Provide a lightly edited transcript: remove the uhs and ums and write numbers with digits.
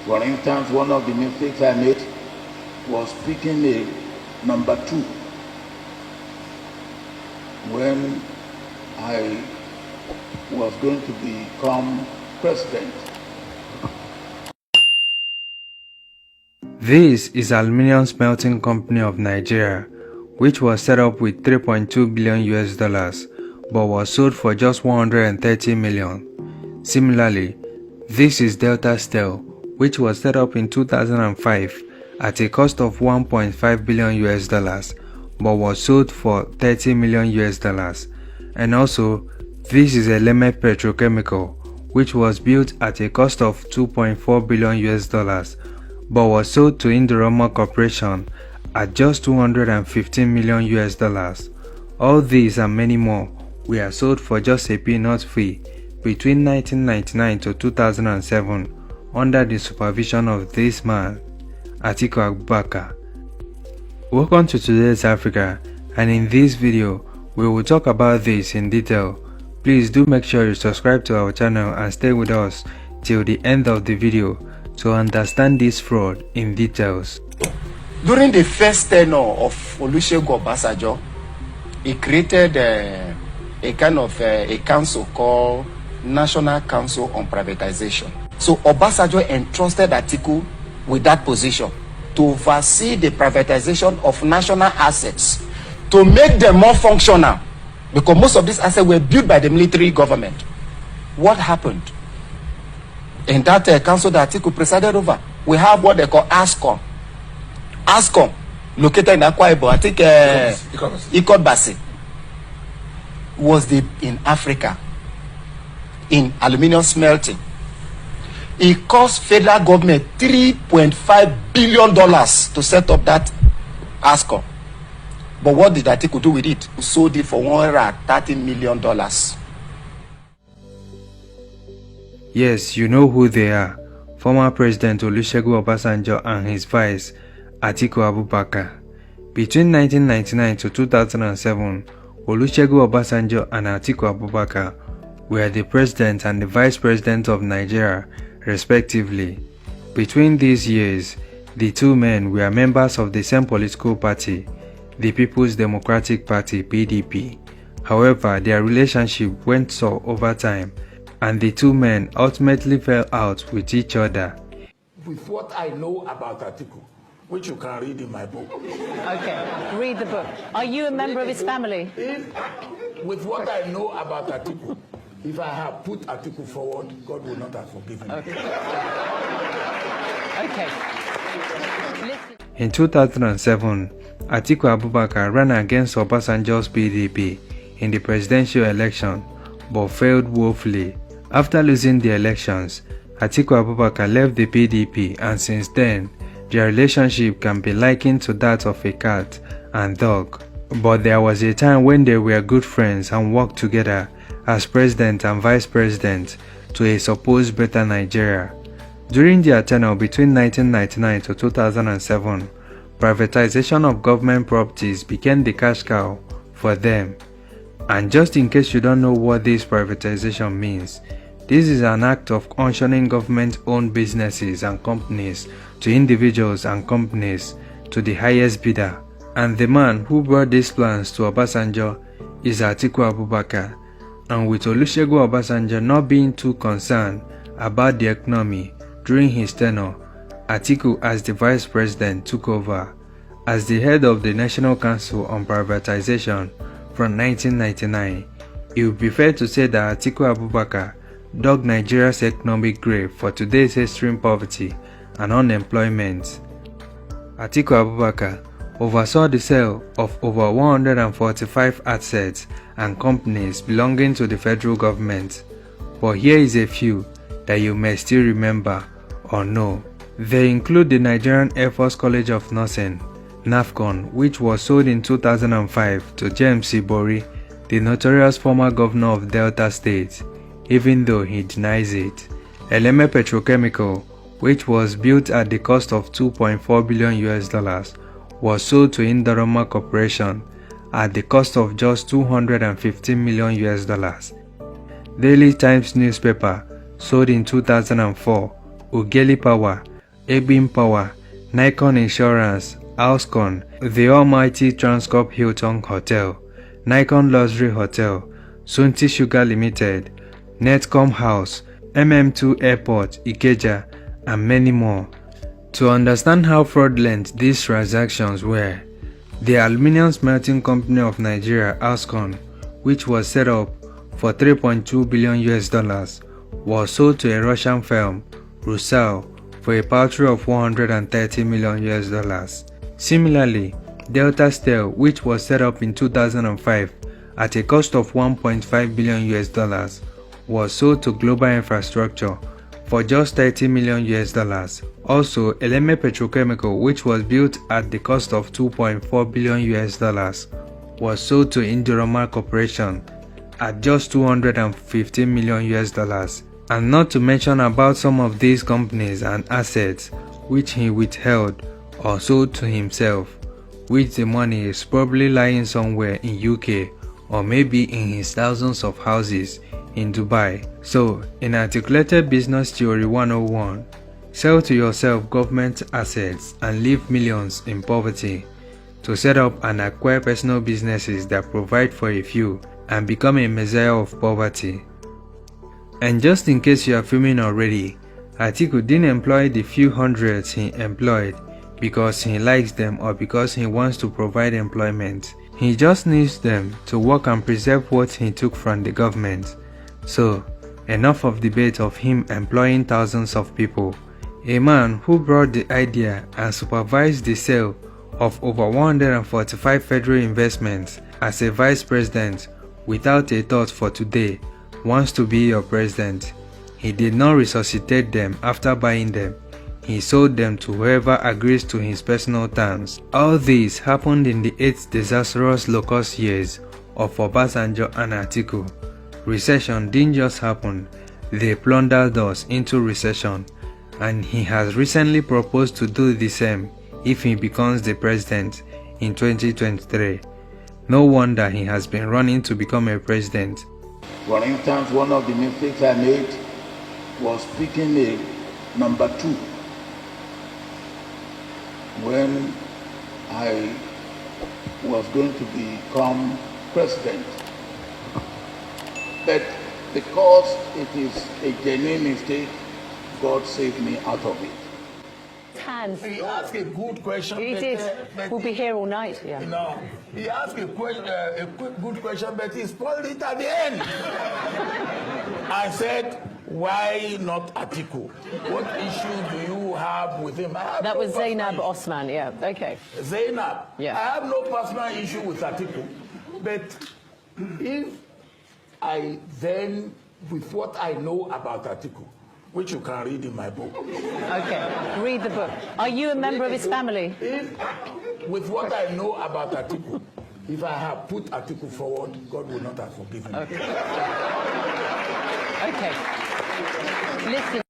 For instance, one of the mistakes I made was picking a number 2 when I was going to become president. This is Aluminium Smelting Company of Nigeria, which was set up with $3.2 billion but was sold for just $130 million. Similarly, this is Delta Steel, which was set up in 2005 at a cost of $1.5 billion but was sold for $30 million. And also, this is NG-Mech Petrochemical, which was built at a cost of $2.4 billion but was sold to Indorama Corporation at just $215 million. All these and many more were sold for just a peanut fee between 1999 to 2007 under the supervision of this man, Atiku Abubakar. Welcome to Today's Africa, and in this video we will talk about this in detail. Please do make sure you subscribe to our channel and stay with us till the end of the video to understand this fraud in details. During the first tenure of Olusegun Obasanjo, he created a kind of a council called National Council on Privatization. So Obasanjo entrusted Atiku with that position to oversee the privatization of national assets, to make them more functional, because most of these assets were built by the military government. What happened? In that council that Atiku presided over, we have what they call ASCOM. ASCOM, located in Akwa Ibom, I think Ikot-Basi, was in Africa, in aluminium smelting. It cost federal government $3.5 billion to set up that ASCOM. But what did Atiku do with it? He sold it for $130 million. Yes, you know who they are. Former President Olusegun Obasanjo and his vice, Atiku Abubakar. Between 1999 to 2007, Olusegun Obasanjo and Atiku Abubakar were the president and the vice president of Nigeria, respectively. Between these years, the two men were members of the same political party, the People's Democratic Party (PDP). However, their relationship went sour over time, and the two men ultimately fell out with each other. With what I know about Atiku, which you can read in my book. Okay, read the book. Are you a member of his family? With what I know about Atiku, if I have put Atiku forward, God will not have forgiven me. Okay. In 2007, Atiku Abubakar ran against Obasanjo's PDP in the presidential election, but failed woefully. After losing the elections, Atiku Abubakar left the PDP, and since then, their relationship can be likened to that of a cat and dog. But there was a time when they were good friends and worked together as president and vice president to a supposed better Nigeria. During their tenure between 1999 to 2007, privatization of government properties became the cash cow for them. And just in case you don't know what this privatization means, this is an act of auctioning government-owned businesses and companies to individuals and companies to the highest bidder. And the man who brought these plans to Obasanjo is Atiku Abubakar. And with Olusegun Obasanjo not being too concerned about the economy during his tenure, Atiku as the vice president took over. As the head of the National Council on Privatization from 1999, it would be fair to say that Atiku Abubakar dug Nigeria's economic grave for today's extreme poverty and unemployment. Atiku Abubakar oversaw the sale of over 145 assets and companies belonging to the federal government. But here is a few that you may still remember or know. They include the Nigerian Air Force College of Nursing, NAFCON, which was sold in 2005 to James Ibori, the notorious former governor of Delta State, even though he denies it. NG-Mech Petrochemical, which was built at the cost of $2.4 billion, was sold to Indorama Corporation at the cost of just $215 million. Daily Times newspaper, sold in 2004, Ugeli Power, Egbin Power, Nikon Insurance, Alscon, the almighty Transcorp Hilton Hotel, Nikon Luxury Hotel, Sunti Sugar Limited, Netcom House, MM2 Airport, Ikeja, and many more. To understand how fraudulent these transactions were, the Aluminium Smelting Company of Nigeria, Alscon, which was set up for $3.2 billion, was sold to a Russian firm, Rusal, for a paltry of $130 million. Similarly, Delta Steel, which was set up in 2005 at a cost of $1.5 billion, was sold to Global Infrastructure for just $30 million. Also, Eleme Petrochemical, which was built at the cost of $2.4 billion, was sold to Indorama Corporation at just $215 million. And not to mention about some of these companies and assets which he withheld or sold to himself, which the money is probably lying somewhere in UK or maybe in his thousands of houses in Dubai. So, in Articulated Business Theory 101, sell to yourself government assets and leave millions in poverty to set up and acquire personal businesses that provide for a few and become a messiah of poverty. And just in case you are fuming already, Atiku didn't employ the few hundreds he employed because he likes them or because he wants to provide employment. He just needs them to work and preserve what he took from the government. So, enough of debate of him employing thousands of people. A man who brought the idea and supervised the sale of over 145 federal investments as a vice president without a thought for today wants to be your president. He did not resuscitate them after buying them. He sold them to whoever agrees to his personal terms. All this happened in the 8 disastrous locust years of Obasanjo and Atiku. Recession didn't just happen, they plundered us into recession, and he has recently proposed to do the same if he becomes the president in 2023. No wonder he has been running to become a president. For instance, one of the mistakes I made was picking a number 2 when I was going to become president. But because it is a genuine mistake, God saved me out of it. Hands. He asked a good question. He did. We'll be here all night, yeah. No, he asked a good question, but he spoiled it at the end. I said, why not Atiku? What issue do you have with him? That was Zainab Osman, yeah, okay. Zainab, yeah. I have no personal issue with Atiku, but if I then, with what I know about Atiku, which you can read in my book. Okay, read the book. Are you a member of his family? With what I know about Atiku, if I have put Atiku forward, God will not have forgiven me. Okay. Okay. Listen.